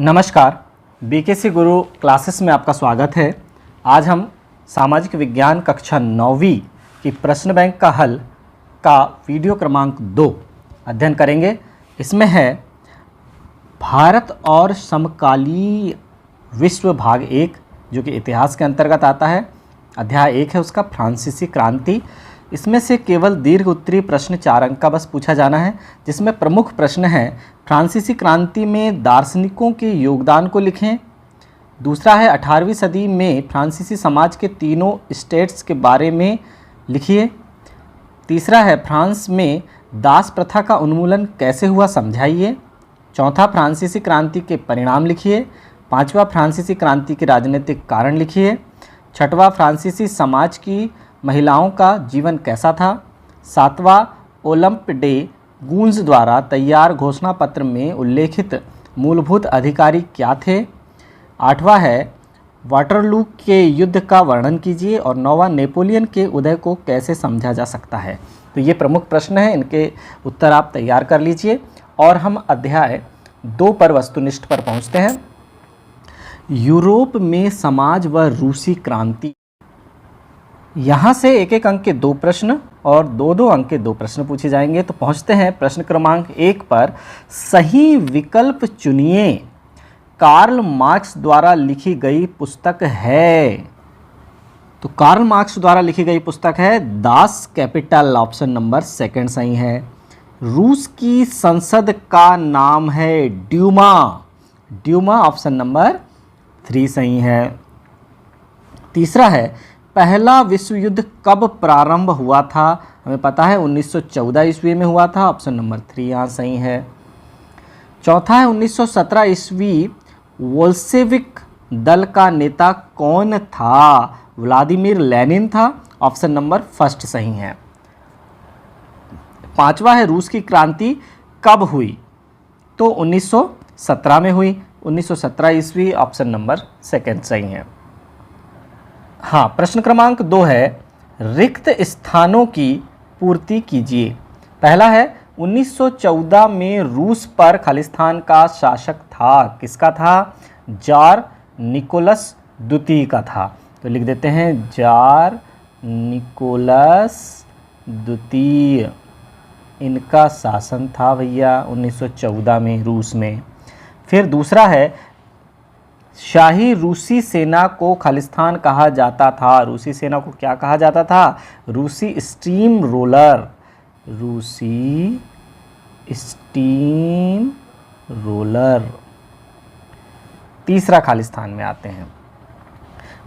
नमस्कार, बीकेसी गुरु क्लासेस में आपका स्वागत है। आज हम सामाजिक विज्ञान कक्षा 9वीं की प्रश्न बैंक का हल का वीडियो क्रमांक 2 अध्ययन करेंगे। इसमें है भारत और समकालीन विश्व भाग 1 जो कि इतिहास के अंतर्गत आता है। अध्याय 1 है उसका फ्रांसीसी क्रांति। इसमें से केवल दीर्घ उत्तरीय प्रश्न 4 अंक का बस पूछा जाना है, जिसमें प्रमुख प्रश्न है फ्रांसीसी क्रांति में दार्शनिकों के योगदान को लिखें। दूसरा है 18वीं सदी में फ्रांसीसी समाज के तीनों स्टेट्स के बारे में लिखिए। तीसरा है फ्रांस में दास प्रथा का उन्मूलन कैसे हुआ समझाइए। चौथा फ्रांसीसी क्रांति के परिणाम लिखिए। पांचवा फ्रांसीसी क्रांति के राजनीतिक कारण लिखिए। छठवां फ्रांसीसी समाज की महिलाओं का जीवन कैसा था। सातवां ओलंप डे गूंज द्वारा तैयार घोषणा पत्र में उल्लेखित मूलभूत अधिकारी क्या थे। आठवां है वाटरलू के युद्ध का वर्णन कीजिए। और नौवां नेपोलियन के उदय को कैसे समझा जा सकता है। तो ये प्रमुख प्रश्न हैं, इनके उत्तर आप तैयार कर लीजिए। और हम अध्याय 2 पर वस्तुनिष्ठ पर पहुंचते हैं। यूरोप में समाज व रूसी क्रांति। यहाँ से एक एक अंक के 2 प्रश्न और 2-2 अंक के 2 प्रश्न पूछे जाएंगे। तो पहुँचते हैं प्रश्न क्रमांक 1 पर। सही विकल्प चुनिए। कार्ल मार्क्स द्वारा लिखी गई पुस्तक है। तो कार्ल मार्क्स द्वारा लिखी गई पुस्तक है दास कैपिटल, ऑप्शन नंबर 2 सही है। रूस की संसद का नाम है ड्यूमा। ड्यूमा ऑप्शन नंबर 3 सही है। तीसरा है पहला विश्व युद्ध कब प्रारंभ हुआ था। हमें पता है 1914 ईस्वी में हुआ था। ऑप्शन नंबर 3 यहाँ सही है। चौथा है 1917 ईस्वी वोल्शेविक दल का नेता कौन था। व्लादिमीर लेनिन था। ऑप्शन नंबर 1 सही है। पांचवा है रूस की क्रांति कब हुई। तो 1917 में हुई। 1917 ईस्वी ऑप्शन नंबर 2 सही है। हाँ, प्रश्न क्रमांक 2 है रिक्त स्थानों की पूर्ति कीजिए। पहला है 1914 में रूस पर खालिस्तान का शासक था। किसका था। जार निकोलस द्वितीय का था। तो लिख देते हैं जार निकोलस द्वितीय, इनका शासन था भैया 1914 में रूस में। फिर दूसरा है शाही रूसी सेना को खालिस्तान कहा जाता था। रूसी सेना को क्या कहा जाता था। रूसी स्टीम रोलर। रूसी स्टीम रोलर। तीसरा खालिस्तान में आते हैं।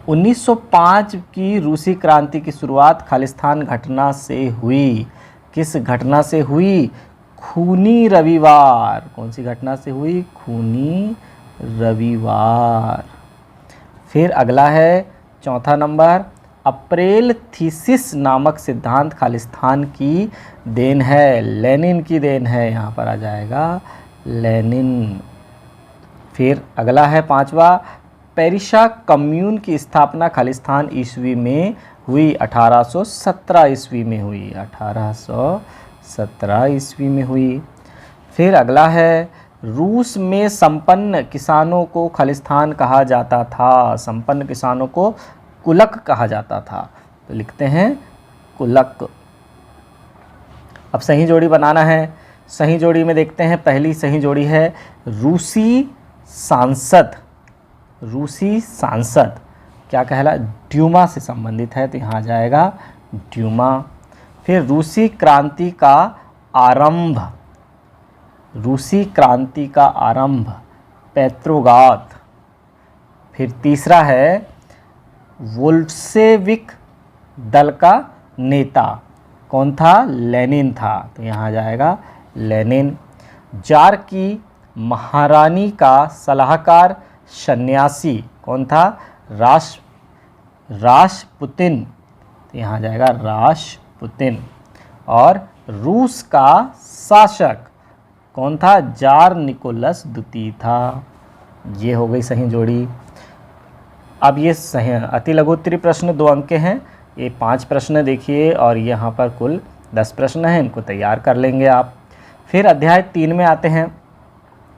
1905 की रूसी क्रांति की शुरुआत खालिस्तान घटना से हुई। किस घटना से हुई। खूनी रविवार। कौन सी घटना से हुई। खूनी रविवार। फिर अगला है चौथा नंबर अप्रैल थीसिस नामक सिद्धांत खालिस्तान की देन है। लेनिन की देन है, यहाँ पर आ जाएगा लेनिन। फिर अगला है पांचवा पेरिशा कम्यून की स्थापना खालिस्तान ईस्वी में हुई। 1817 ईस्वी में हुई। 1817 ईस्वी में हुई। फिर अगला है रूस में संपन्न किसानों को खालिस्तान कहा जाता था। संपन्न किसानों को कुलक कहा जाता था। तो लिखते हैं कुलक। अब सही जोड़ी बनाना है। सही जोड़ी में देखते हैं। पहली सही जोड़ी है रूसी सांसद। रूसी सांसद क्या कहला। ड्यूमा से संबंधित है, तो यहाँ आ जाएगा ड्यूमा। फिर रूसी क्रांति का आरंभ। रूसी क्रांति का आरंभ पेट्रोग्राद। फिर तीसरा है वोल्शेविक दल का नेता कौन था। लेनिन था। तो यहाँ आ जाएगा लेनिन। जार की महारानी का सलाहकार सन्यासी कौन था। रासपुतिन। तो यहाँ आ जाएगा रासपुतिन। और रूस का शासक कौन था। जार निकोलस द्वितीय था। ये हो गई सही जोड़ी। अब ये सही अति लघु उत्तरीय प्रश्न 2 अंक के हैं। ये 5 प्रश्न देखिए और यहाँ पर कुल 10 प्रश्न हैं, इनको तैयार कर लेंगे आप। फिर अध्याय 3 में आते हैं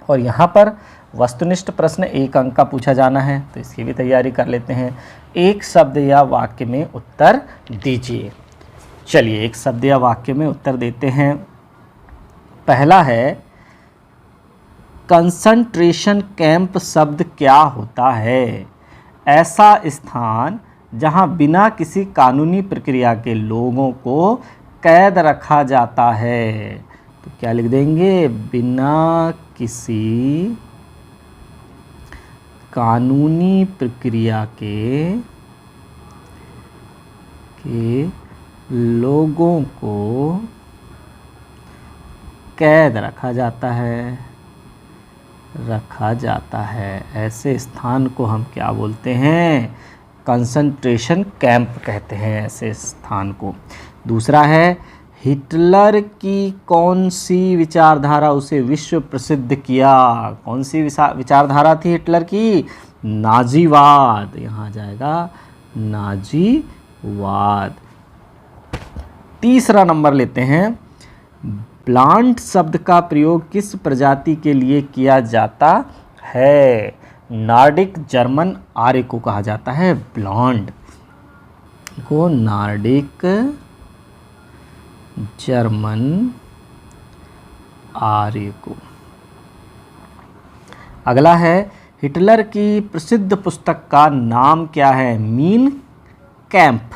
और यहाँ पर वस्तुनिष्ठ प्रश्न 1 अंक का पूछा जाना है, तो इसकी भी तैयारी कर लेते हैं। एक शब्द या वाक्य में उत्तर दीजिए। चलिए एक शब्द या वाक्य में उत्तर देते हैं। पहला है, कंसंट्रेशन कैंप शब्द क्या होता है? ऐसा स्थान जहां बिना किसी कानूनी प्रक्रिया के लोगों को कैद रखा जाता है। तो क्या लिख देंगे? बिना किसी कानूनी प्रक्रिया के लोगों को कैद रखा जाता है। ऐसे स्थान को हम क्या बोलते हैं? कंसंट्रेशन कैंप कहते हैं ऐसे स्थान को। दूसरा है, हिटलर की कौन सी विचारधारा उसे विश्व प्रसिद्ध किया? कौन सी विचारधारा थी हिटलर की? नाजीवाद। यहाँ आ जाएगा नाजीवाद। तीसरा नंबर लेते हैं, प्लांट शब्द का प्रयोग किस प्रजाति के लिए किया जाता है? नॉर्डिक जर्मन आर्य को कहा जाता है ब्लॉन्ड को, नॉर्डिक जर्मन आर्य को। अगला है, हिटलर की प्रसिद्ध पुस्तक का नाम क्या है? Mean camp.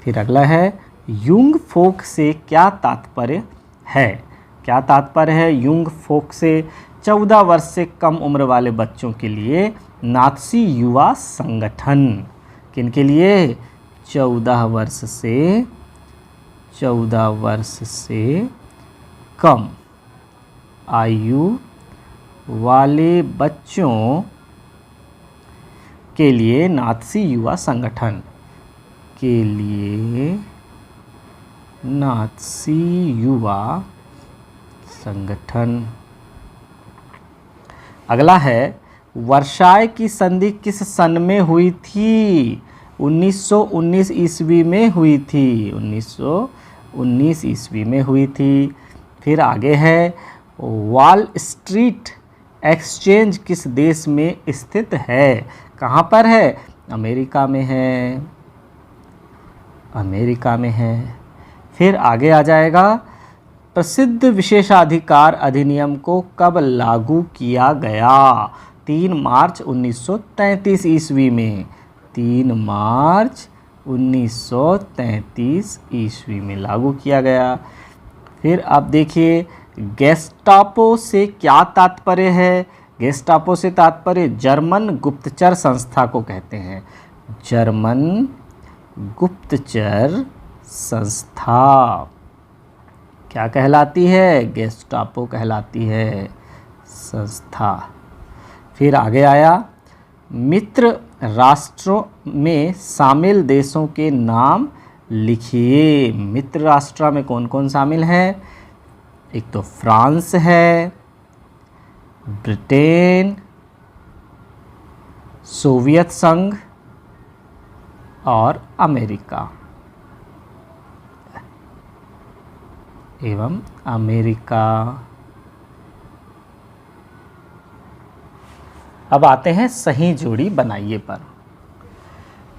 फिर अगला है, युंग फोक से क्या तात्पर्य है? क्या तात्पर्य है युंग फोक से? 14 वर्ष से कम उम्र वाले बच्चों के लिए नात्सी युवा संगठन। किनके लिए? 14 वर्ष से कम आयु वाले बच्चों के लिए नात्सी युवा संगठन के लिए नात्सी युवा संगठन। अगला है, वर्साय की संधि किस सन में हुई थी? 1919 ईस्वी में हुई थी। 1919 ईस्वी में हुई थी। फिर आगे है, वॉल स्ट्रीट एक्सचेंज किस देश में स्थित है? कहाँ पर है? अमेरिका में है। फिर आगे आ जाएगा, प्रसिद्ध विशेषाधिकार अधिनियम को कब लागू किया गया? 3 मार्च 1933 ईस्वी में। 3 मार्च 1933 ईस्वी में लागू किया गया। फिर अब देखिए, गेस्टापो से क्या तात्पर्य है? गेस्टापो से तात्पर्य जर्मन गुप्तचर संस्था को कहते हैं। जर्मन गुप्तचर संस्था क्या कहलाती है? गेस्टापो कहलाती है संस्था। फिर आगे आया, मित्र राष्ट्रों में शामिल देशों के नाम लिखिए। मित्र राष्ट्र में कौन कौन शामिल है? एक तो फ्रांस है, ब्रिटेन, सोवियत संघ और अमेरिका एवं अमेरिका। अब आते हैं सही जोड़ी बनाइए पर।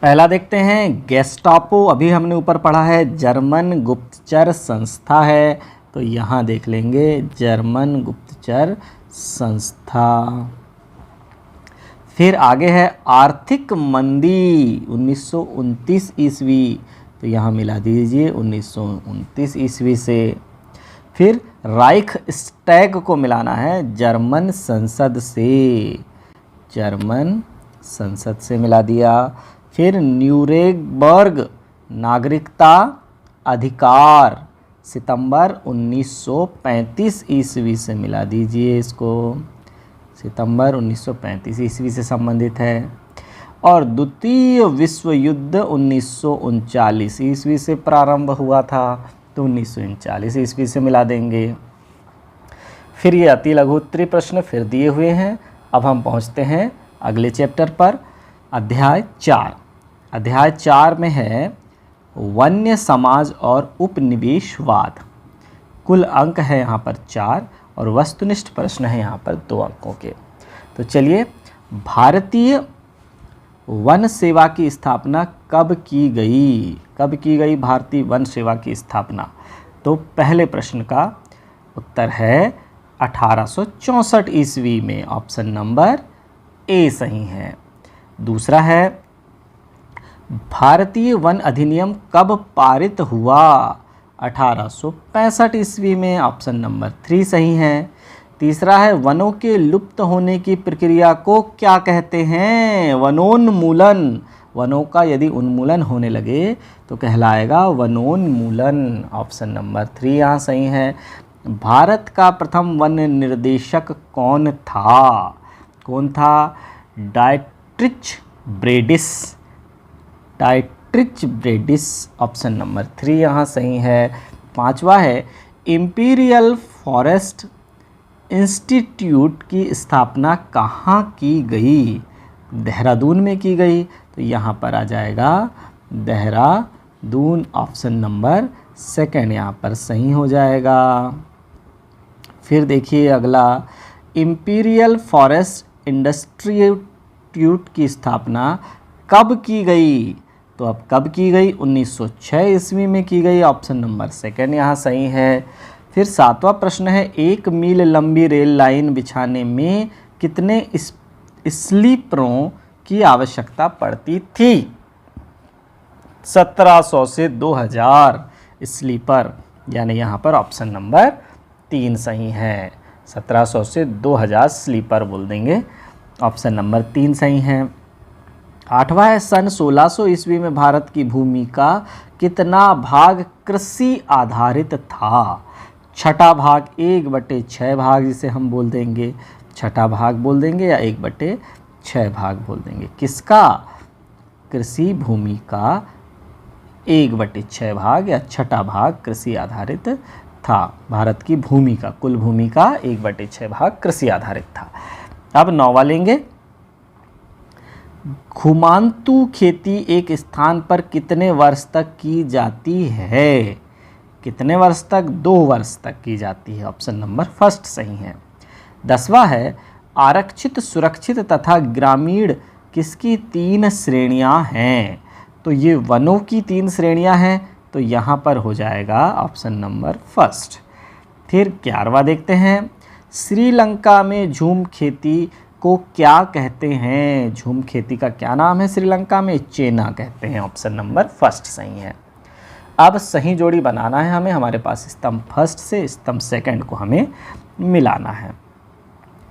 पहला देखते हैं, गेस्टापो अभी हमने ऊपर पढ़ा है जर्मन गुप्तचर संस्था है, तो यहाँ देख लेंगे जर्मन गुप्तचर संस्था। फिर आगे है आर्थिक मंदी 1929 ईस्वी, तो यहाँ मिला दीजिए 1929 ईस्वी से। फिर राइख स्टैग को मिलाना है जर्मन संसद से, जर्मन संसद से मिला दिया। फिर न्यूरेमबर्ग नागरिकता अधिकार सितंबर 1935 ईस्वी से मिला दीजिए इसको, सितंबर 1935 ईस्वी से संबंधित है। और द्वितीय विश्व युद्ध 1939 ईस्वी से प्रारंभ हुआ था, तो 1939 ईस्वी से मिला देंगे। फिर ये अति लघु उत्तरीय प्रश्न फिर दिए हुए हैं। अब हम पहुंचते हैं अगले चैप्टर पर, अध्याय 4। अध्याय 4 में है वन्य समाज और उपनिवेशवाद। कुल अंक है यहाँ पर 4 और वस्तुनिष्ठ प्रश्न है यहाँ पर 2 अंकों के। तो चलिए, भारतीय वन सेवा की स्थापना कब की गई? कब की गई भारतीय वन सेवा की स्थापना? तो पहले प्रश्न का उत्तर है 1864 ईस्वी में, ऑप्शन नंबर ए सही है। दूसरा है, भारतीय वन अधिनियम कब पारित हुआ? 1865 ईस्वी में, ऑप्शन नंबर 3 सही है। तीसरा है, वनों के लुप्त होने की प्रक्रिया को क्या कहते हैं? वनोन्मूलन। वनों का यदि उन्मूलन होने लगे तो कहलाएगा वनोन्मूलन, ऑप्शन नंबर 3 यहाँ सही है। भारत का प्रथम वन निर्देशक कौन था? कौन था? डायट्रिच ब्रेडिस। डायट्रिच ब्रेडिस, ऑप्शन नंबर 3 यहाँ सही है। पांचवा है, इंपीरियल फॉरेस्ट इंस्टीट्यूट की स्थापना कहाँ की गई? देहरादून में की गई, तो यहाँ पर आ जाएगा देहरादून, ऑप्शन नंबर 2 यहाँ पर सही हो जाएगा। फिर देखिए अगला, इंपीरियल फॉरेस्ट इंस्टीट्यूट की स्थापना कब की गई? तो अब कब की गई? 1906 ईस्वी में की गई, ऑप्शन नंबर 2 यहाँ सही है। फिर 7वां प्रश्न है, 1 मील लंबी रेल लाइन बिछाने में कितने स्लीपरों की आवश्यकता पड़ती थी? 1700 से 2000 स्लीपर, यानी यहाँ पर ऑप्शन नंबर 3 सही है। 1700 से 2000 स्लीपर बोल देंगे, ऑप्शन नंबर 3 सही है। 8वां है, सन 1600 ईस्वी में भारत की भूमि का कितना भाग कृषि आधारित था? छठा भाग, 1/6 भाग जिसे हम बोल देंगे, छठा भाग बोल देंगे या 1/6 भाग बोल देंगे। किसका? कृषि भूमि का 1/6 भाग या छठा भाग कृषि आधारित था। भारत की भूमि का, कुल भूमि का 1/6 भाग कृषि आधारित था। अब 9वां लेंगे, घुमांतु खेती एक स्थान पर कितने वर्ष तक की जाती है? कितने वर्ष तक? 2 वर्ष तक की जाती है, ऑप्शन नंबर 1 सही है। 10वां है, आरक्षित, सुरक्षित तथा ग्रामीण किसकी 3 श्रेणियां हैं? तो ये वनों की 3 श्रेणियां हैं, तो यहाँ पर हो जाएगा ऑप्शन नंबर 1। फिर 11वां देखते हैं, श्रीलंका में झूम खेती को क्या कहते हैं? झूम खेती का क्या नाम है श्रीलंका में? चेना कहते हैं, ऑप्शन नंबर 1 सही है। अब सही जोड़ी बनाना है हमें, हमारे पास स्तंभ 1 से स्तंभ 2 को हमें मिलाना है।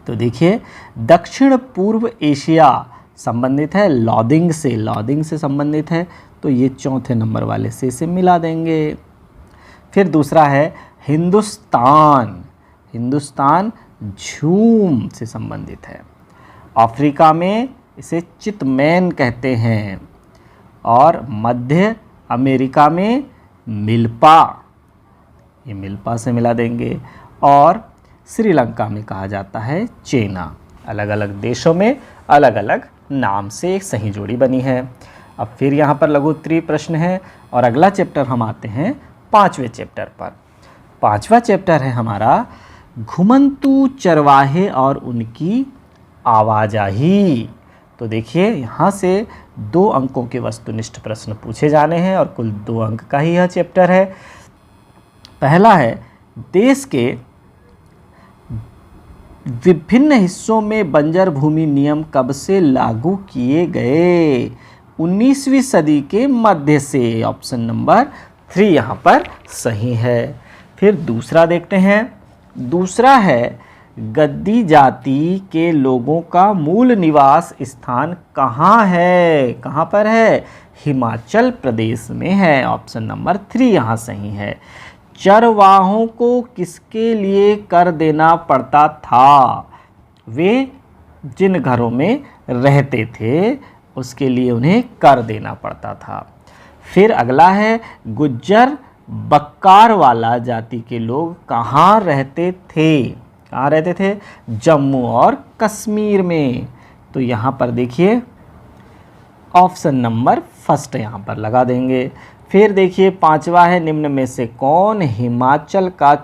तो देखिए, दक्षिण पूर्व एशिया संबंधित है लॉदिंग से, लॉदिंग से संबंधित है, तो ये 4थे नंबर वाले से इसे मिला देंगे। फिर दूसरा है हिंदुस्तान, हिंदुस्तान झूम से संबंधित है। अफ्रीका में इसे चितमैन कहते हैं, और मध्य अमेरिका में मिल्पा, ये मिल्पा से मिला देंगे, और श्रीलंका में कहा जाता है चेना। अलग अलग देशों में अलग अलग नाम से एक सही जोड़ी बनी है। अब फिर यहाँ पर लघु उत्तरीय प्रश्न है, और अगला चैप्टर हम आते हैं 5वें चैप्टर पर। 5वां चैप्टर है हमारा घुमंतु चरवाहे और उनकी आवाजाही। तो देखिए, यहाँ से 2 अंकों के वस्तुनिष्ठ प्रश्न पूछे जाने हैं, और कुल 2 अंक का ही यह चैप्टर है। पहला है, देश के विभिन्न हिस्सों में बंजर भूमि नियम कब से लागू किए गए? 19वीं सदी के मध्य से, ऑप्शन नंबर 3 यहाँ पर सही है। फिर दूसरा देखते हैं, दूसरा है, गद्दी जाति के लोगों का मूल निवास स्थान कहाँ है? कहाँ पर है? हिमाचल प्रदेश में है, ऑप्शन नंबर 3 यहाँ सही है। चरवाहों को किसके लिए कर देना पड़ता था? वे जिन घरों में रहते थे उसके लिए उन्हें कर देना पड़ता था। फिर अगला है, गुज्जर बक्कारवाला जाति के लोग कहाँ रहते थे? कहाँ रहते थे? जम्मू और कश्मीर में। तो यहाँ पर देखिए ऑप्शन नंबर 1 यहाँ पर लगा देंगे। फिर देखिए पांचवा है, निम्न में से कौन हिमाचल का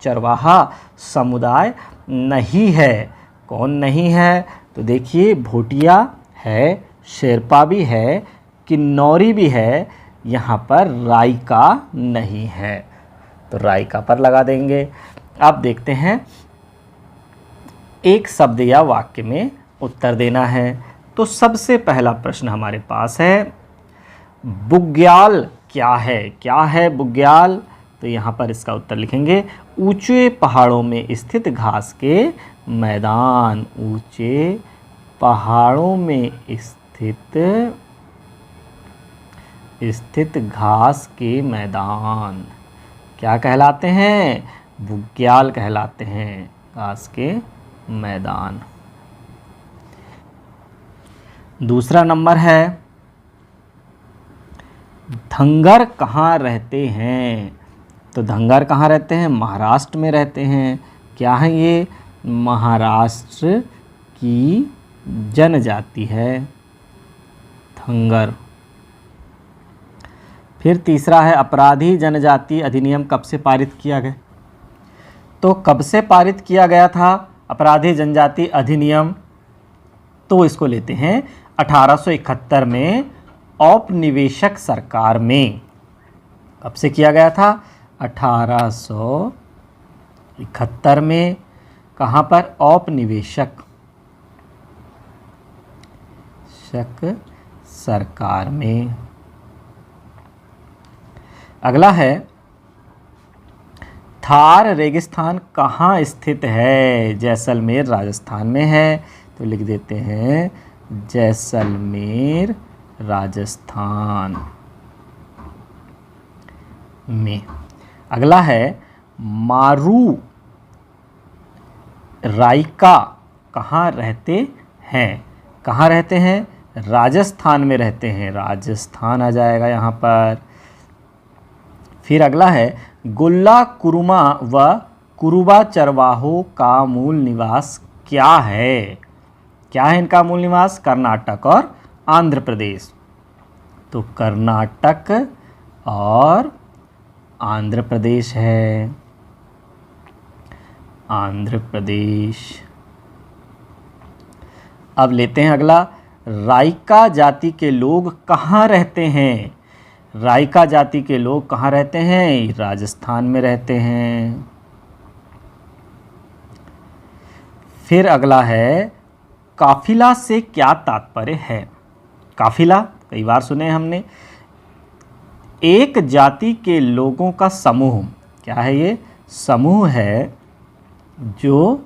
चरवाहा समुदाय नहीं है? कौन नहीं है? तो देखिए भोटिया है, शेरपा भी है, किन्नौरी भी है, यहाँ पर राइका नहीं है, तो राइका पर लगा देंगे। अब देखते हैं, एक शब्द या वाक्य में उत्तर देना है। तो सबसे पहला प्रश्न हमारे पास है, बुग्याल क्या है? क्या है बुग्याल? तो यहाँ पर इसका उत्तर लिखेंगे, ऊंचे पहाड़ों में स्थित घास के मैदान। ऊंचे पहाड़ों में स्थित घास के मैदान क्या कहलाते हैं? बुग्याल कहलाते हैं, घास के मैदान। दूसरा नंबर है, धंगर कहाँ रहते हैं? तो धंगर कहाँ रहते हैं? महाराष्ट्र में रहते हैं। क्या है ये? महाराष्ट्र की जनजाति है धंगर। फिर तीसरा है, अपराधी जनजाति अधिनियम कब से पारित किया गया? तो कब से पारित किया गया था अपराधी जनजाति अधिनियम? तो इसको लेते हैं 1871 में औपनिवेशिक सरकार में। कब से किया गया था? 1871 में। कहाँ पर? औपनिवेशिक सरकार में। अगला है, थार रेगिस्तान कहाँ स्थित है? जैसलमेर राजस्थान में है, तो लिख देते हैं जैसलमेर राजस्थान में। अगला है, मारू राइका कहाँ रहते हैं? कहाँ रहते हैं? राजस्थान में रहते हैं, राजस्थान आ जाएगा यहाँ पर। फिर अगला है, गोल्ला कुरुमा व कुरुबा चरवाहों का मूल निवास क्या है? क्या है इनका मूल निवास? कर्नाटक और आंध्र प्रदेश। तो कर्नाटक और आंध्र प्रदेश है, आंध्र प्रदेश। अब लेते हैं अगला, राइका जाति के लोग कहाँ रहते हैं? राइका जाति के लोग कहाँ रहते हैं? राजस्थान में रहते हैं। फिर अगला है, काफिला से क्या तात्पर्य है? काफिला कई बार सुने हमने, एक जाति के लोगों का समूह। क्या है ये? समूह है जो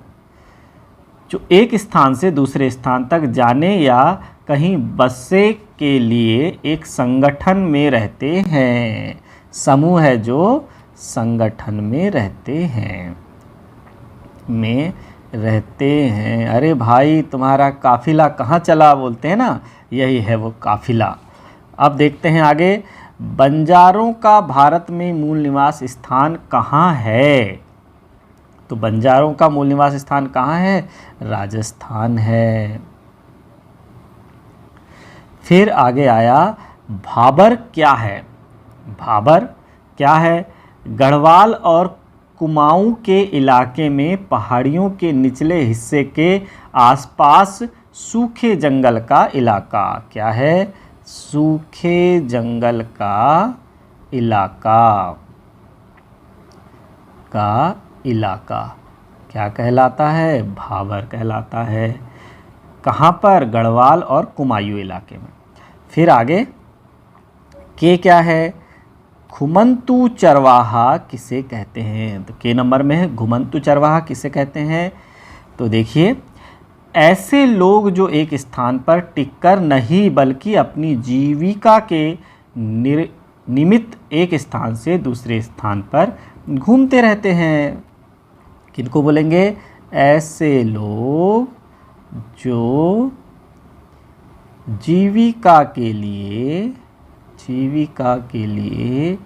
एक स्थान से दूसरे स्थान तक जाने या कहीं बसने के लिए एक संगठन में रहते हैं। समूह है जो संगठन में रहते हैं। अरे भाई तुम्हारा काफिला कहाँ चला बोलते हैं ना, यही है वो काफिला। अब देखते हैं आगे, बंजारों का भारत में मूल निवास स्थान कहाँ है? तो बंजारों का मूल निवास स्थान कहाँ है? राजस्थान है। फिर आगे आया, भाबर क्या है? भाबर क्या है? गढ़वाल और कुमाऊं के इलाके में पहाड़ियों के निचले हिस्से के आसपास सूखे जंगल का इलाका। क्या है? सूखे जंगल का इलाका क्या कहलाता है? भाबर कहलाता है। कहाँ पर? गढ़वाल और कुमायूं इलाके में। फिर आगे के क्या है? घुमंतु चरवाहा किसे कहते हैं? तो के नंबर में है, घुमंतु चरवाहा किसे कहते हैं? तो देखिए, ऐसे लोग जो एक स्थान पर टिककर नहीं बल्कि अपनी जीविका के निमित्त एक स्थान से दूसरे स्थान पर घूमते रहते हैं। किनको बोलेंगे? ऐसे लोग जो जीविका के लिए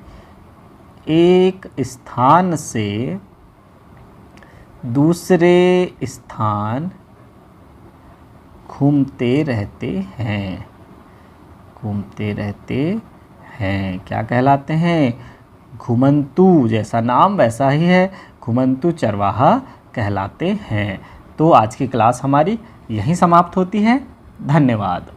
एक स्थान से दूसरे स्थान घूमते रहते हैं। क्या कहलाते हैं? घुमंतू, जैसा नाम वैसा ही है, घुमंतू चरवाहा कहलाते हैं। तो आज की क्लास हमारी यहीं समाप्त होती है। धन्यवाद।